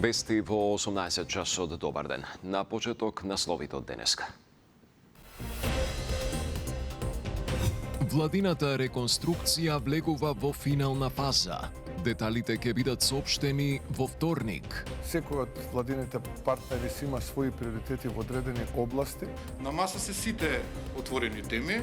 Вести во 18 часот. Добар ден. На почеток насловите од денеска. Владината реконструкција влегува во финална фаза. Деталите ќе бидат соопштени во вторник. Секој од владините партнери си има своји приоритети во одредени области. На маса се сите отворени теми.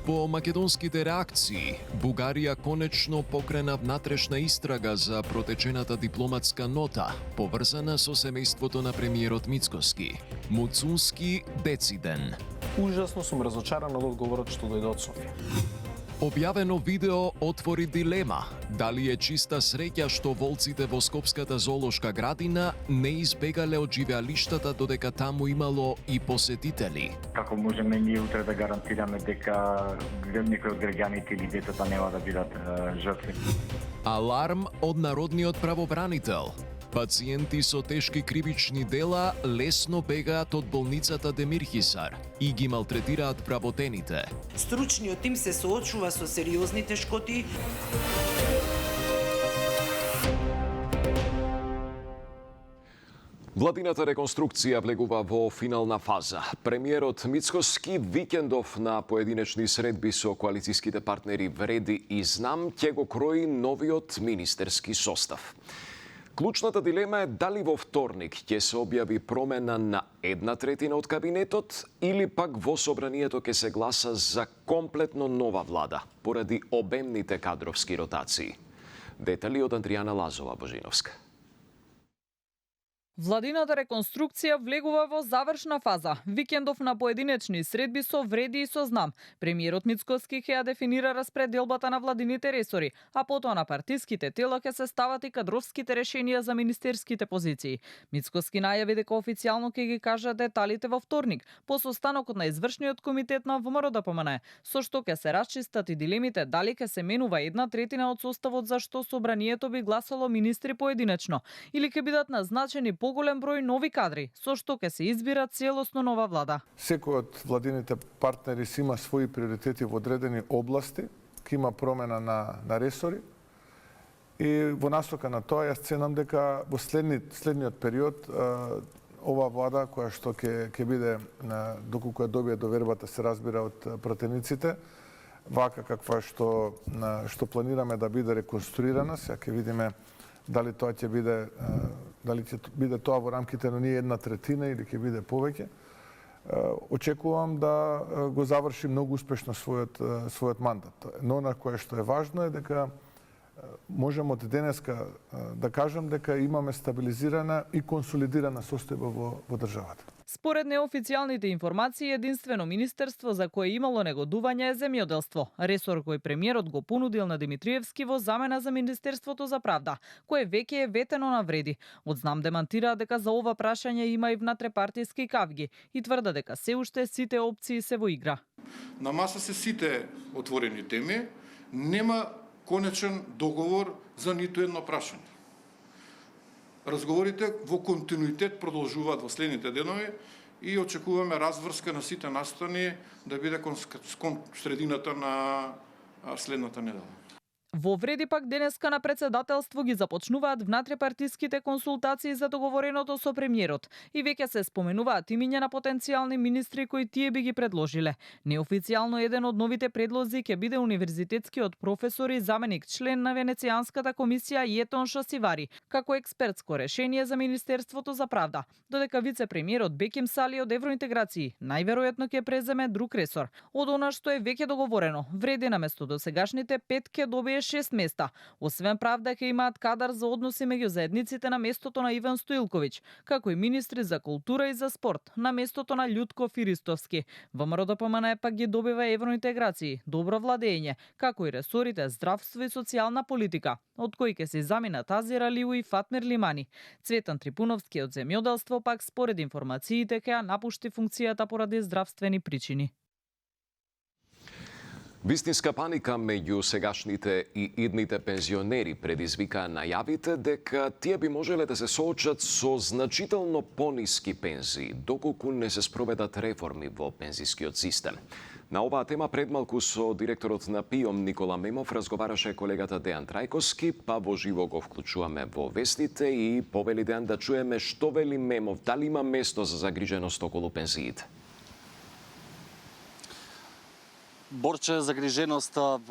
По македонските реакции, Бугарија конечно покрена внатрешна истрага за протечената дипломатска нота, поврзана со семејството на премиерот Мицкоски. Муцунски дециден. Ужасно сум разочаран од одговорот што дојде од Софија. Објавено видео отвори дилема. Дали е чиста среќа што волците во Скопската зоолошка градина не избегале од живеалиштата додека таму имало и посетители? Како можеме ние утре да гарантираме дека некои од граѓаните или децата нема да бидат жртви? Аларм од народниот правобранител. Пациенти со тешки кривични дела лесно бегаат од болницата Демир Хисар и ги малтретираат вработените. Стручниот тим се соочува со сериозни тешкоти. Владината реконструкција влегува во финална фаза. Премиерот Мицкоски викендов на поединечни средби со коалицијските партнери Вреди и Знам ќе го крои новиот министерски состав. Клучната дилема е дали во вторник ќе се објави промена на 1/3 од кабинетот или пак во собранието ќе се гласа за комплетно нова влада поради обемните кадровски ротации. Детали од Андријана Лазова-Божиновска. Владината реконструкција влегува во завршна фаза. Викендов на поединечни средби со Вреди и со Знам. Премиерот Мицкоски ќе ја дефинира распределбата на владините ресори, а потоа на партиските тела ќе се стават и кадровските решенија за министерските позиции. Мицкоски најави дека официјално ќе ги кажа деталите во вторник, по состанокот на извршниот комитет на ВМРО-ДПМН, со што ќе се расчистат и дилемите дали ќе се менува 1/3 од составот за што собранието би гласало министри поединечно, или ќе бидат назначени поголем број нови кадри, со што ќе се избира целосно нова влада. Секој од владините партнери си има своји приоритети во одредени области, ќе има промена на ресори. И во насока на тоа, јас ценам дека во следниот период ова влада, која што ќе биде, доколку ја добие довербата, се разбира од пратениците, вака каква што планираме да биде реконструирана, сега ќе видиме дали тоа ќе биде тоа во рамките на ние 1/3 или ќе биде повеќе. Очекувам да го заврши многу успешно својот мандат. Но на кое што е важно е дека можеме од денеска да кажам дека имаме стабилизирана и консолидирана состојба во државата. Според неофицијалните информации, единствено министерство за кое имало негодување е земјоделство, ресор кој премиерот го понудил на Димитриевски во замена за Министерството за правда, кое веќе е ветено на Вреди. Од Знам демантира дека за ова прашање има и внатрепартиски кавги и тврда дека се уште сите опции се во игра. На маса се сите отворени теми, нема конечен договор за ниту едно прашање. Разговорите во континуитет продолжуваат во следните денови и очекуваме разврска на сите настани да биде кон средината на следната недела. Во Вреди пак денеска на председателство ги започнуваат внатрепартиските консултации за договореното со премиерот и веќе се споменуваат имиња на потенцијални министри кои тие би ги предложиле. Неофицијално еден од новите предлози ќе биде универзитетскиот професор и заменик член на Венецијанската комисија Јетон Шасивари, како експертско решение за Министерството за правда, додека вице-премиерот Беким Сали од евроинтеграции најверојатно ќе преземе друг ресор. Од она што е веќе договорено, Вреди наместо досегашните 5 ќе добие 6 места. Освен правда ќе имаат кадар за односи меѓу заедниците на местото на Иван Стоилковиќ, како и министри за култура и за спорт на местото на Љутко Фиристовски. ВМРО-ДПМН пак ги добива евроинтеграции, добро владење, како и ресорите здравство и социјална политика, од кои ќе се заминат Азир Алиу и Фатмир Лимани. Цветан Трипуновски од земјоделство пак според информациите ќе ја напушти функцијата поради здравствени причини. Вистинска паника меѓу сегашните и идните пензионери предизвика најавите дека тие би можеле да се соочат со значително пониски пензии, доколку не се спроведат реформи во пензискиот систем. На оваа тема предмалку со директорот на ПИОМ Никола Мемов разговараше колегата Дејан Трајковски, па во живо го вклучуваме во вестите и повели Дејан да чуеме што вели Мемов, дали има место за загриженост околу пензиите. Борче, загриженоста,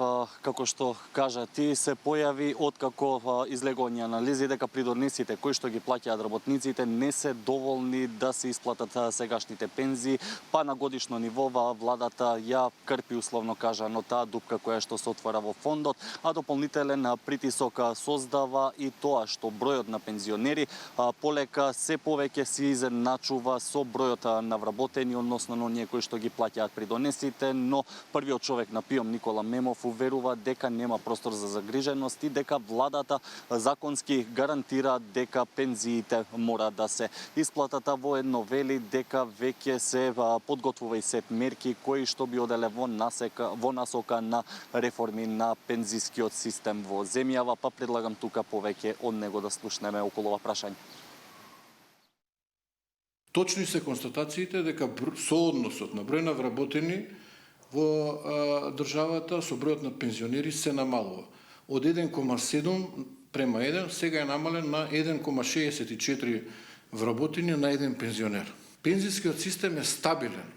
како што кажа ти, се појави откако излегоње анализи дека придорниците кои што ги плаќаат работниците не се доволни да се исплатат сегашните пензии, па на годишно ниво владата ја крпи, условно кажано, таа дупка која што се отвара во фондот, а дополнителен притисок создава и тоа што бројот на пензионери полека се повеќе се изедначува со бројот на вработени, односно на оние кои што ги плаќаат придонесите, но првиот човек на ПИОМ Никола Мемов уверува дека нема простор за загриженост и дека владата законски гарантира дека пензиите мора да се исплатат. Во едно вели дека веќе се подготвува и сет мерки кои што би оделе во насока на реформи на пензискиот систем во земјава, па предлагам тука повеќе од него да слушнеме околу ова прашање. Точни се констатациите дека соодносот на број на вработени во државата со бројот на пензионери се намалува. Од 1,7 према 1 сега е намален на 1,64 вработени на еден пензионер. Пензискиот систем е стабилен.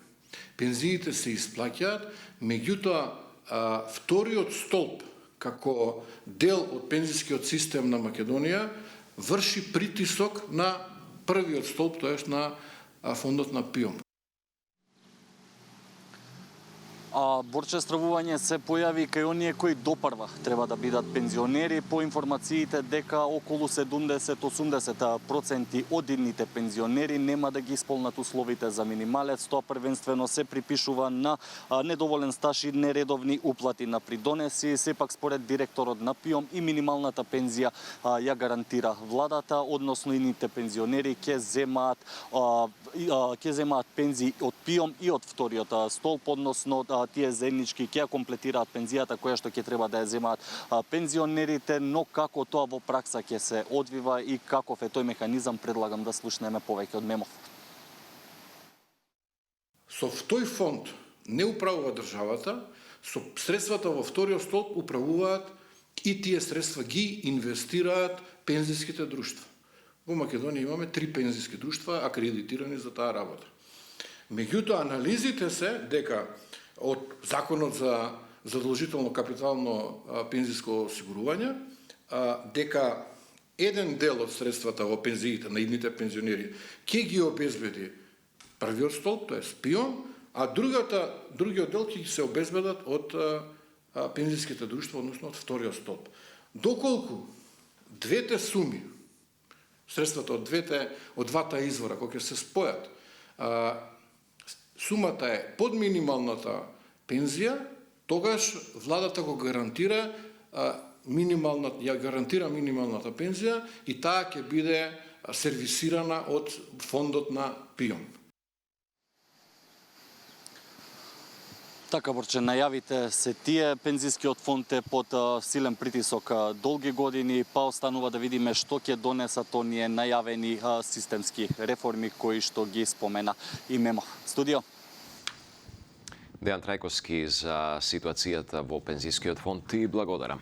Пензиите се исплаќаат, меѓутоа вториот столб како дел од пензискиот систем на Македонија врши притисок на првиот столб, тоест на фондот на ПИОМ. Борче, стравување се појави кај оние кои допрва треба да бидат пензионери, по информациите дека околу 70-80% од идните пензионери нема да ги исполнат условите за минималец. Тоа првенствено се припишува на недоволен стаж и нередовни уплати на придонеси. Сепак според директорот на ПИОМ и минималната пензија ја гарантира владата, односно идните пензионери ќе земаат пензии од ПИОМ и од вториот столб, односно тие заеднички ќе комплетираат пензијата која што ќе треба да ја земаат пензионерите, но како тоа во пракса ќе се одвива и каков е тој механизам, предлагам да слушнеме повеќе од Мемов. Со тој фонд не управува државата, со средствата во вториот столб управуваат и тие средства ги инвестираат пензиските друштва. Во Македонија имаме 3 пензиски друштва акредитирани за таа работа. Меѓутоа, анализите се дека од Законот за задолжително капитално пензиско осигурување, дека еден дел од средствата во пензиите на идните пензионери ќе ги обезбеди првиот столб, тоест ПИОМ, а другиот дел ќе се обезбедат од пензиските друштва, односно од вториот столб. Доколку двете суми, средствата од двата извора, кога ќе се спојат, сумата е под минималната пензија, тогаш владата го гарантира минималната пензија и таа ќе биде сервисирана од фондот на ПИОМ. Така, Борче, најавите се тие. Пензискиот фонд е под силен притисок долги години, па останува да видиме што ќе донесат оние најавени системски реформи кои што ги спомена и Мемов. Студио. Дејан Трајковски за ситуацијата во пензискиот фонд и благодарам.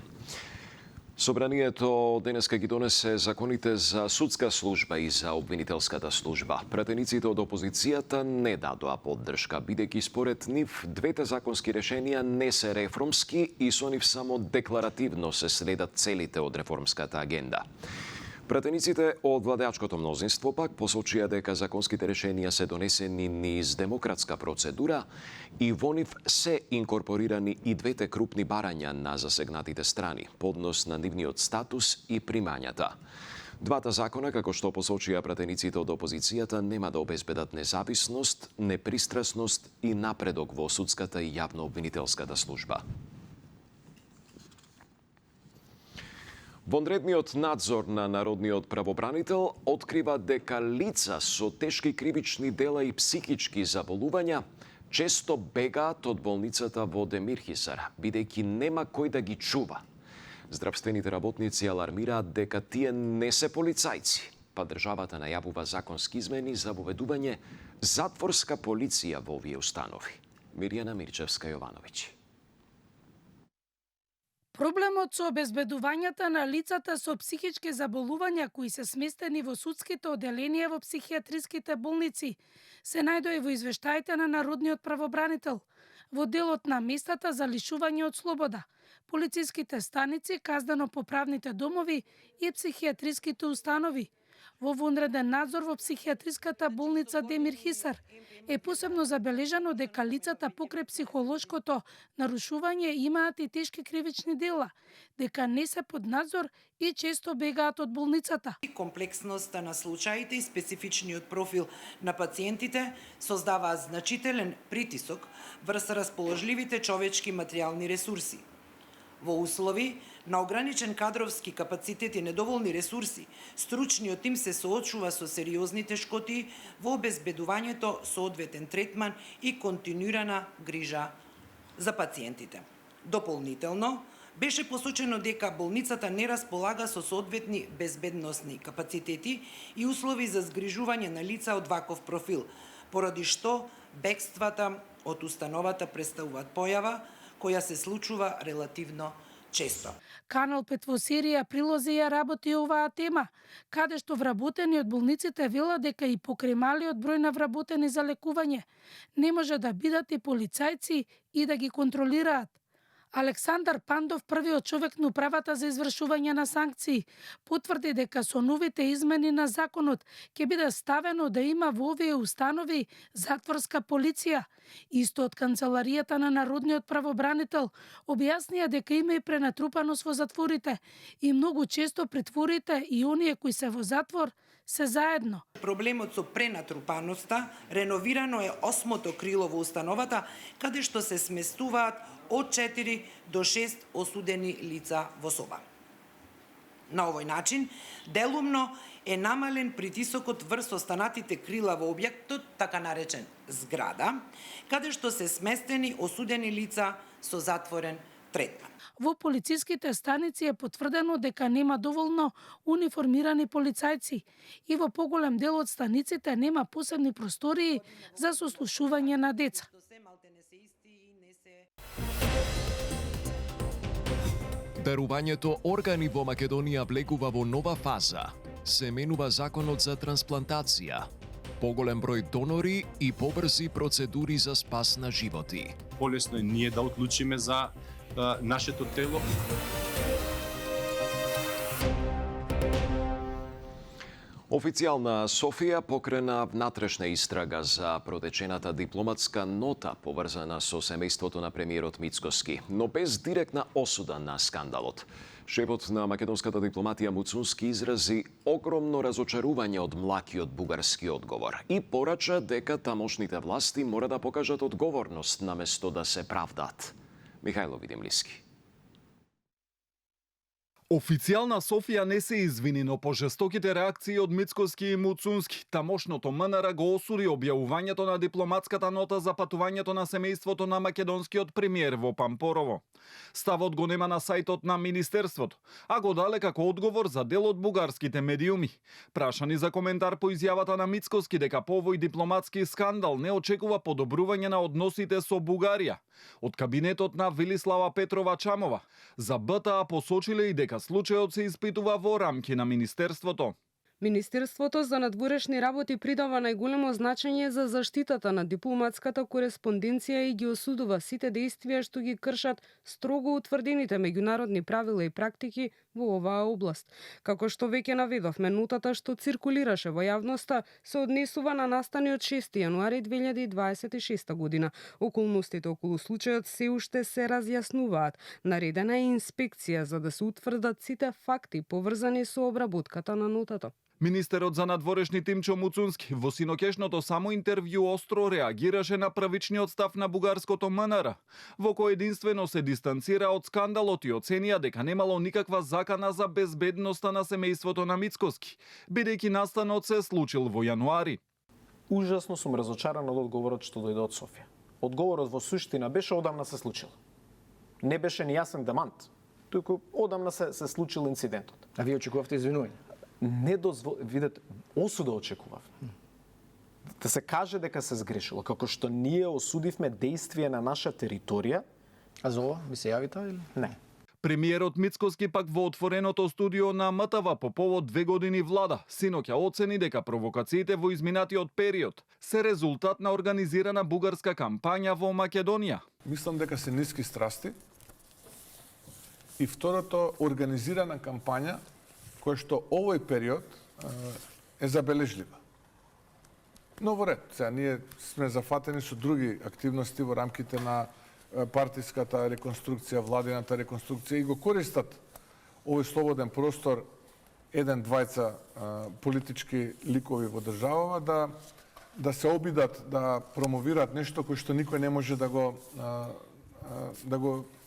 Собранието денеска ги донесе законите за судска служба и за обвинителската служба. Пратениците од опозицијата не дадоа поддршка, бидејќи според нив двете законски решенија не се реформски и со нив само декларативно се следат целите од реформската агенда. Пратениците од владеачкото мнозинство пак посочија дека законските решенија се донесени низ демократска процедура и во нив се инкорпорирани и двете крупни барања на засегнатите страни, по однос на нивниот статус и примањата. Двата закона, како што посочија пратениците од опозицијата, нема да обезбедат независност, непристрасност и напредок во судската и јавно-обвинителската служба. Вонредниот надзор на Народниот правобранител открива дека лица со тешки кривични дела и психички заболувања често бегаат од болницата во Демирхисар, бидејќи нема кој да ги чува. Здравствените работници алармираат дека тие не се полицајци, па државата најавува законски измени за воведување затворска полиција во овие установи. Мирјана Мирчевска-Јовановиќ. Проблемот со обезбедувањата на лицата со психички заболувања кои се сместени во судските оделенија во психијатриските болници се најдои во извештаите на Народниот правобранител, во делот на местата за лишување од слобода, полициските станици, казнено-поправните домови и психијатриските установи. Во вонреден надзор во психијатриската болница Демир Хисар е посебно забележано дека лицата покрај психолошкото нарушување имаат и тешки кривични дела, дека не се под надзор и често бегаат од болницата. Комплексноста на случаите и специфичниот профил на пациентите создаваат значителен притисок врз расположливите човечки материјални ресурси. Во услови на ограничен кадровски капацитет и недоволни ресурси, стручниот тим се соочува со сериозни тешкоти во обезбедувањето соодветен третман и континуирана грижа за пациентите. Дополнително, беше посочено дека болницата не располага со соодветни безбедносни капацитети и услови за згрижување на лица од ваков профил, поради што бегствата од установата представуваат појава која се случува релативно често. Канал 5 во серија прилози ја работи оваа тема, каде што вработени од болниците велат дека и покрај малиот број на вработени за лекување не може да бидат и полицајци и да ги контролираат. Александар Пандов, првиот човек на управата за извршување на санкции, потврди дека со новите измени на законот ќе биде ставено да има во овие установи затворска полиција. Исто од канцеларијата на Народниот правобранител објаснија дека има и пренатрупаност во затворите и многу често притворите и оние кои се во затвор се заедно. Проблемот со пренатрупаноста реновирано е 8-то крило во установата, каде што се сместуваат од 4 до 6 осудени лица во соба. На овој начин, делумно е намален притисокот врз останатите крила во објектот, така наречен зграда, каде што се сместени осудени лица со затворен третман. Во полициските станици е потврдено дека нема доволно униформирани полицајци и во поголем дел од станиците нема посебни простории за сослушување на деца. Дарувањето органи во Македонија влегува во нова фаза. Се менува законот за трансплантација, поголем број донори и побрзи процедури за спас на животи. Полесно е ние да одлучиме за нашето тело. Официјална Софија покрена внатрешна истрага за протечената дипломатска нота поврзана со семејството на премиерот Мицкоски, но без директна осуда на скандалот. Шефот на македонската дипломатија Муцунски изрази огромно разочарување од млакиот бугарски одговор и порача дека тамошните власти мора да покажат одговорност наместо да се правдаат. Михајло Видимлиски. Официјална Софија не се извини, но по жестоките реакции од Мицкоски и Муцунски, тамошното МНР го осуди објавувањето на дипломатската нота за патувањето на семејството на македонскиот премиер во Пампорово. Ставот го нема на сајтот на Министерството, а го дале како одговор за дел од бугарските медиуми. Прашани за коментар по изјавата на Мицкоски дека по овој дипломатски скандал не очекува подобрување на односите со Бугарија, од кабинетот на Велислава Петрова Чамова, за БТА посочиле и дека случајот се испитува во рамки на Министерството. Министерството за надворешни работи придава најголемо значење за заштитата на дипломатската кореспонденција и ги осудува сите дејствија што ги кршат строго утврдените меѓународни правила и практики во оваа област. Како што веќе наведовме, нотата што циркулираше во јавноста се однесува на настаниот 6 јануари 2026 година. Околностите околу случајот се уште се разјаснуваат. Наредена е инспекција за да се утврдат сите факти поврзани со обработката на нотата. Министерот за надворешни Тимчо Муцунски во синокешното само интервју остро реагираше на првичниот став на бугарското МНР, во кој единствено се дистанцира од скандалот и оценија дека немало никаква закана за безбедноста на семејството на Мицкоски, бидејќи настанот се случил во јануари. Ужасно сум разочаран од одговорот што дојде од Софија. Одговорот во суштина беше одамна се случил. Не беше ни јасен демант, туку одамна се случил инцидентот. А вие очекувавте извинување? Не видете, осуда очекував. да се каже дека се сгрешило, како што ние осудивме дејствие на наша територија. А за ова би се јавите или? Не. Премиерот Мицкоски пак во отвореното студио на МТВ по повод 2 години влада синоќа оцени дека провокациите во изминатиот период се резултат на организирана бугарска кампања во Македонија. Мислам дека се ниски страсти и второто организирана кампања која што овој период е забележлива. Но во ред, сега ние сме зафатени со други активности во рамките на партиската реконструкција, владината реконструкција и го користат овој слободен простор еден-двајца политички ликови во државава да се обидат да промовираат нешто кој што никој не може да го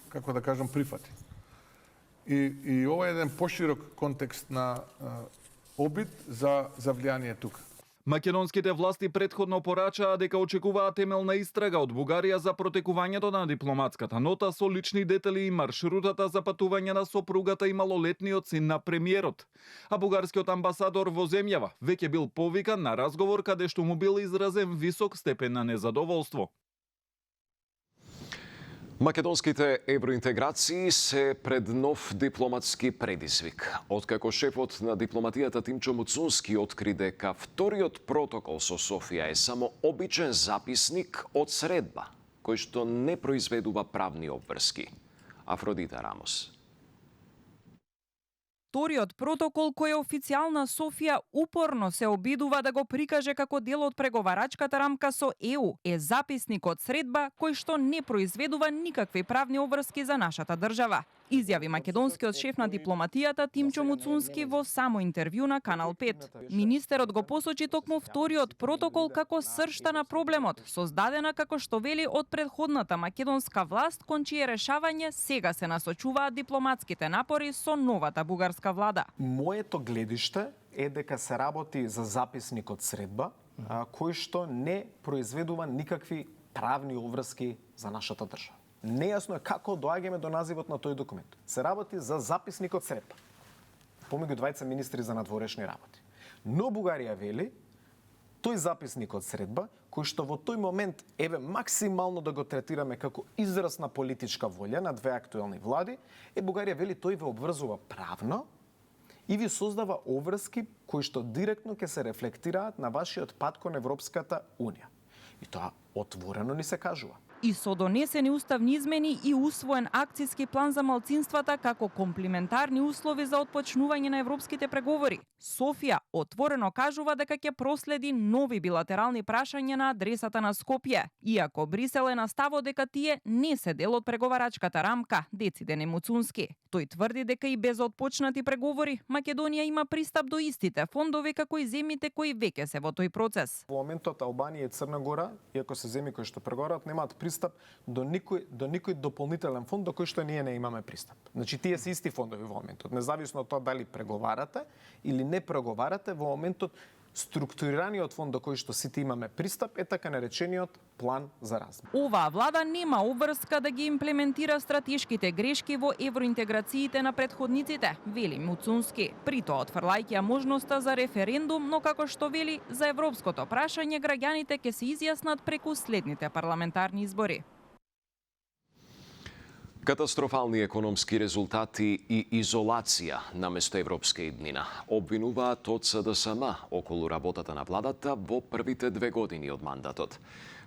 како да кажам прифати. И ова е еден поширок контекст на обид за влијание тука. Македонските власти претходно порачаа дека очекуваат темелна истрага од Бугарија за протекувањето на дипломатската нота со лични детали и маршрутата за патување на сопругата и малолетниот син на премиерот. А бугарскиот амбасадор во земјава веќе бил повикан на разговор каде што му бил изразен висок степен на незадоволство. Македонските евроинтеграции се пред нов дипломатски предизвик. Откако шефот на дипломатијата Тимчо Муцунски откри дека вториот протокол со Софија е само обичен записник од средба, кој што не произведува правни обврски. Афродита Рамос. Вториот протокол кој официјална Софија упорно се обидува да го прикаже како дел од преговарачката рамка со ЕУ е записник од средба кој што не произведува никакви правни обврски за нашата држава. Изјави македонскиот шеф на дипломатијата Тимчо Муцунски во само интервју на Канал 5. Министерот го посочи токму вториот протокол како сршта на проблемот, создадена како што вели од претходната македонска власт, кон чие решавање сега се насочуваат дипломатските напори со новата бугарска влада. Моето гледиште е дека се работи за записник од средба, кој што не произведува никакви правни обврски за нашата држава. Нејасно е како доаѓаме до називот на тој документ. Се работи за записник од средба помеѓу двајца министри за надворешни работи. Но Бугарија вели тој записник од средба, кој што во тој момент максимално да го третираме како израз на политичка волја на две актуелни влади, Бугарија вели тој ве обврзува правно и ви создава обврски кои што директно ќе се рефлектираат на вашиот пат кон Европската Унија. И тоа отворено ни се кажува. И со донесени уставни измени и усвоен акцијски план за малцинствата како комплиментарни услови за отпочнување на европските преговори, Софија отворено кажува дека ќе проследи нови билатерални прашања на адресата на Скопје, иако Брисел е на ставот дека тие не се дел од преговарачката рамка, дециден Муцунски. Тој тврди дека и без отпочнати преговори, Македонија има пристап до истите фондови како и земјите кои веќе се во тој процес. Во моментот Албанија и Црна Гора, иако се земји кои што преговарат, немаат пристап до никој дополнителен фонд до кој што ние не имаме пристап. Значи тие се исти фондови во моментот, независно од тоа дали преговарате или не преговарате, во моментот структурираниот фонд до кој што сите имаме пристап е така наречениот план за размер. Оваа влада нема обврска да ги имплементира стратешките грешки во евроинтеграциите на претходниците, вели Муцунски. При тоа отфрлајќи можноста за референдум, но како што вели за европското прашање граѓаните ќе се изјаснат преку следните парламентарни избори. Катастрофални економски резултати и изолација наместо европска иднина обвинуваат од СДСМ околу работата на владата во првите 2 години од мандатот.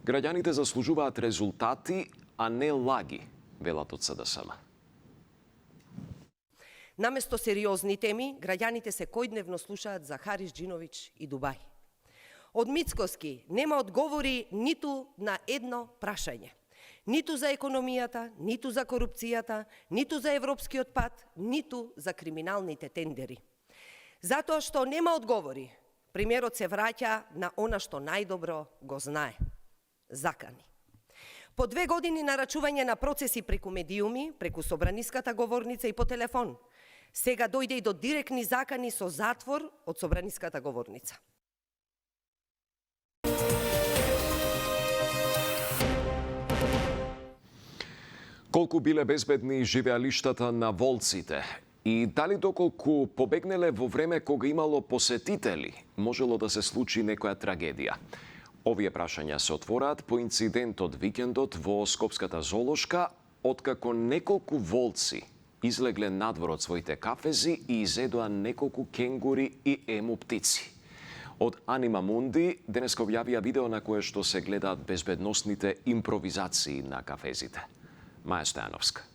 Граѓаните заслужуваат резултати, а не лаги, велат од СДСМ. Наместо сериозни теми, граѓаните секојдневно слушаат за Харис Џиновиќ и Дубај. Од Мицкоски нема одговори ниту на едно прашање. Ниту за економијата, ниту за корупцијата, ниту за европскиот пат, ниту за криминалните тендери. Затоа што нема одговори, премиерот се враќа на она што најдобро го знае – закани. По 2 години нарачување на процеси преку медиуми, преку собраниската говорница и по телефон, сега дојде и до директни закани со затвор од собраниската говорница. Колку биле безбедни живеалиштата на волците и дали доколку побегнеле во време кога имало посетители, можело да се случи некоја трагедија. Овие прашања се отвораат по инцидентот викендот во Скопската зоолошка, откако неколку волци излегле надвор од своите кафези и изедоа неколку кенгури и ему птици. Од Анима Мунди денеска објавија видео на кое што се гледаат безбедносните импровизации на кафезите. Маја Стојановска.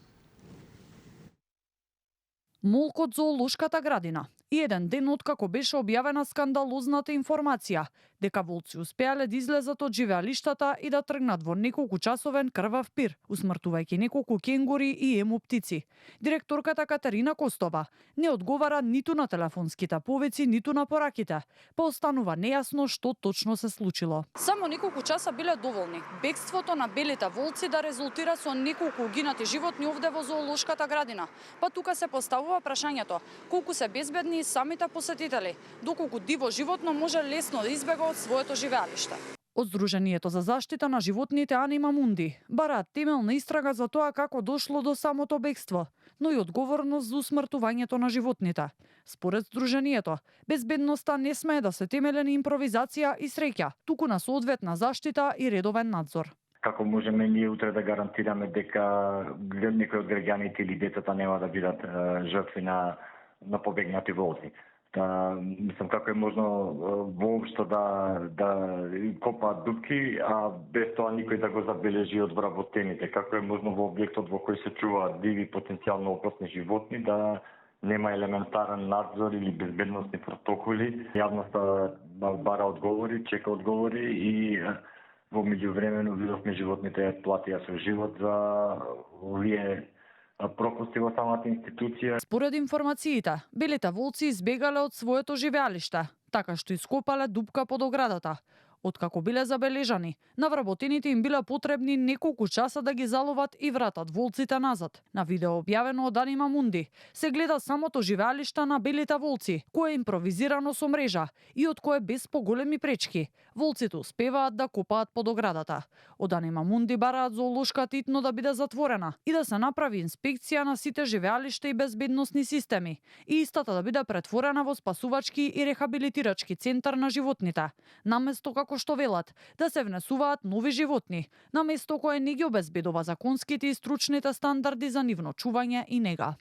Молкот зоолошката градина. И еден ден откако беше објавена скандалозната информација дека волци успеале да излезат од живеалиштата и да тргнат во неколку часовен крвав пир, усмртувајќи неколку кенгури и ему птици. Директорката Катерина Костова не одговара ниту на телефонските повици, ниту на пораките, па останува нејасно што точно се случило. Само неколку часа биле доволни. Бегството на белите волци да резултира со неколку угинати животни овде во зоолошката градина. Па тука се поставува прашањето колку се безбедни и самите посетители, доколку диво животно може лесно да избега од своето живеалиште. Од Сдруженијето за заштита на животните Анима Мунди бараат темелна истрага за тоа како дошло до самото бегство, но и одговорност за усмртувањето на животните. Според Сдруженијето, безбедноста не смее да се темели на импровизација и среќа, туку на соодветна заштита и редовен надзор. Како можеме ние утре да гарантираме дека некои од граѓаните или децата нема да бидат жртви на побегнати волци? Мислам, како е можно воопшто да копаат дупки, а без тоа никој да го забележи од вработените? Како е можно во објектот во кој се чуваат диви потенцијално опасни животни да нема елементарен надзор или безбедносни протоколи? Јавноста бара одговори, чека одговори и во меѓувремено видовме животните платија со живот за овие пропусти во самата институција. Според информациите, белите волци избегале од своето живеалиште, така што ископале дупка под оградата. Откако биле забележани, на вработените им биле потребни неколку часа да ги заловат и вратат волците назад. На видео објавено од Анима Мунди се гледа самото живеалиште на белите волци, кое е импровизирано со мрежа и од кое без поголеми пречки. Волците успеваат да копаат под оградата. Од Анима Мунди бараат зоолошката итно да биде затворена и да се направи инспекција на сите живеалишта и безбедносни системи и истата да биде претворена во спасувачки и рехабилитирачки центар на животните, наместо како што велат, да се внесуваат нови животни, на место кое не ги обезбедува законските и стручните стандарди за нивно чување и нега.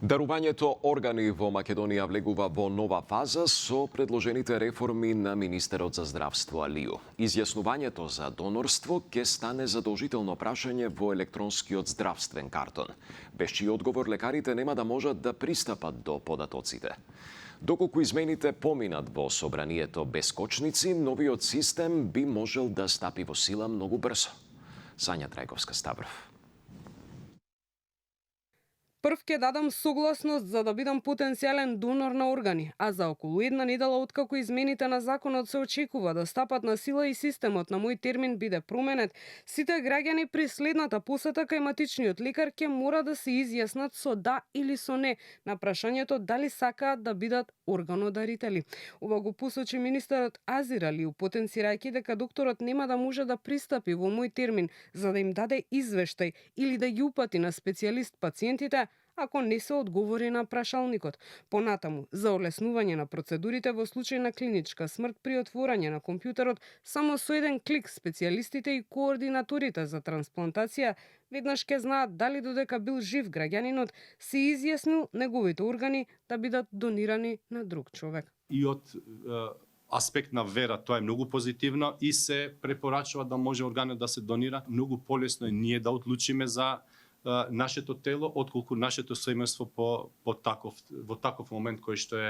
Дарувањето органи во Македонија влегува во нова фаза со предложените реформи на Министерот за здравство Алију. Изјаснувањето за донорство ќе стане задолжително прашање во електронскиот здравствен картон, без чиј одговор лекарите нема да можат да пристапат до податоците. Доколку измените поминат во собранието без кочници, новиот систем би можел да стапи во сила многу брзо. Сања Трајковска Ставров. Прв ќе дадам согласност за да бидам потенцијален донор на органи, а за околу една недела откако измените на законот се очекува да стапат на сила и системот на мој термин биде променет, сите граѓани при следната посета кај матичниот лекар ќе мора да се изјаснат со да или со не на прашањето дали сакаат да бидат органодарители. Ова го посочи министерот Азир Алију, потенцирајќи дека докторот нема да може да пристапи во мој термин за да им даде извештај или да ги упати на специјалист пациентите ако не се одговори на прашалникот. Понатаму, за олеснување на процедурите во случај на клиничка смрт при отворање на компјутерот, само со еден клик специјалистите и координаторите за трансплантација веднаш ќе знаат дали додека бил жив граѓанинот се изјаснил неговите органи да бидат донирани на друг човек. И од аспект на вера тоа е многу позитивно и се препорачува да може органот да се донира. Многу полесно е ние да одлучиме за нашето тело, отколку нашето семејство во таков момент кој што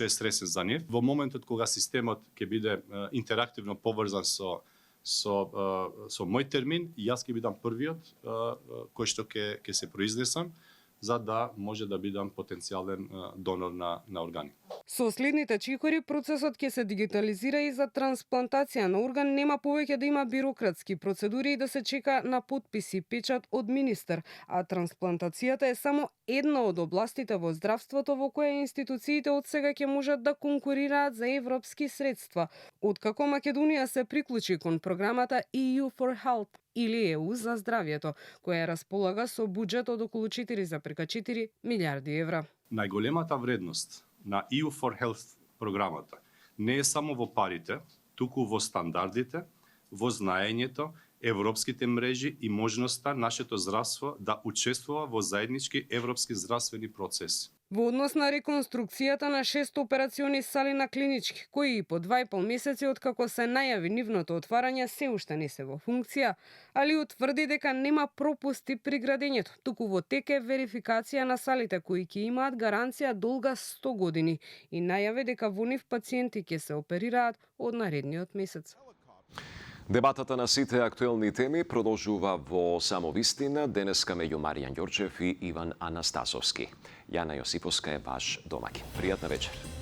е стресен за нив. Во моментот кога системот ќе биде интерактивно поврзан со мој термин, јас ќе бидам првиот кој што ќе се произнесам за да може да бидам потенцијален донор на органи. Со следните чекори процесот ќе се дигитализира и за трансплантација на орган нема повеќе да има бирократски процедури и да се чека на потпис и печат од министер, а трансплантацијата е само една од областите во здравството во која институциите од сега ќе можат да конкурираат за европски средства. Откако Македонија се приклучи кон програмата EU for Health или ЕУ за здравјето, која располага со буџет од околу 4,4 милиарди евра. Најголемата вредност на EU for Health програмата не е само во парите, туку во стандардите, во знаењето, европските мрежи и можноста нашето здравство да учествува во заеднички европски здравствени процеси. Во однос на реконструкцијата на 6 операциони сали на клинички, кои и по 2,5 месеци откако се најави нивното отварање се уште не се во функција, али утврди дека нема пропусти при градењето, туку во тек е верификација на салите кои ќе имаат гаранција долга 100 години и најави дека во нив пациенти ќе се оперираат од наредниот месец. Дебатата на сите актуелни теми продолжува во Само вистина, денеска меѓу Маријан Ѓорчев и Иван Анастасовски. Јана Јосиповска е ваш домаќин. Пријатна вечер.